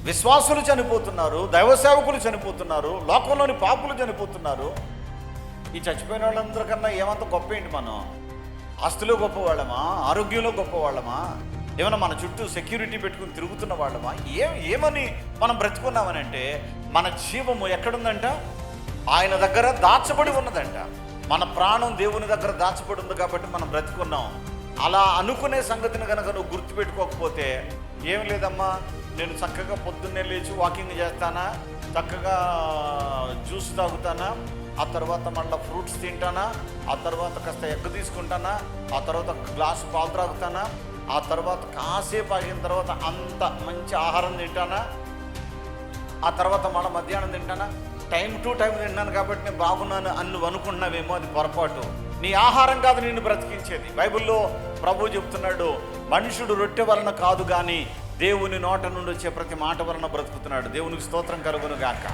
విశ్వాసులు చనిపోతున్నారు, దైవ సేవకులు చనిపోతున్నారు, లోకంలోని పాపులు చనిపోతున్నారు. ఈ చచ్చిపోయిన వాళ్ళందరికన్నా ఏమంత గొప్ప ఏంటి? మనం ఆస్తులో గొప్పవాళ్ళమా? ఆరోగ్యంలో గొప్పవాళ్ళమా? ఏమన్నా మన చుట్టూ సెక్యూరిటీ పెట్టుకుని తిరుగుతున్న వాళ్ళమా? ఏమని మనం బ్రతుకున్నామని అంటే, మన జీవము ఎక్కడుందంట? ఆయన దగ్గర దాచబడి ఉన్నదంట. మన ప్రాణం దేవుని దగ్గర దాచబడి ఉంది కాబట్టి మనం బ్రతుకున్నాం. అలా అనుకునే సంగతిని కనుక నువ్వు గుర్తుపెట్టుకోకపోతే, ఏం లేదమ్మా, నేను చక్కగా పొద్దున్నే లేచి వాకింగ్ చేస్తానా, చక్కగా జ్యూస్ తాగుతానా, ఆ తర్వాత మళ్ళీ ఫ్రూట్స్ తింటానా, ఆ తర్వాత కాస్త ఎగ్ తీసుకుంటానా, ఆ తర్వాత గ్లాసు పాలు త్రాగుతానా, ఆ తర్వాత కాసేపు ఆగిన తర్వాత అంత మంచి ఆహారం తింటానా, ఆ తర్వాత మళ్ళీ మధ్యాహ్నం తింటానా. టైం టు టైం తింటాను కాబట్టి నేను బాగున్నాను అని నువ్వు అనుకుంటున్నావేమో, అది పొరపాటు. నీ ఆహారం కాదు నిన్ను బ్రతికించేది. బైబిల్లో ప్రభు చెప్తున్నాడు, మనుషుడు రొట్టె వలన కాదు కానీ దేవుని నోట నుండి వచ్చే ప్రతి మాట వలన బ్రతుకుతున్నాడు. దేవునికి స్తోత్రం కలుగును గాక.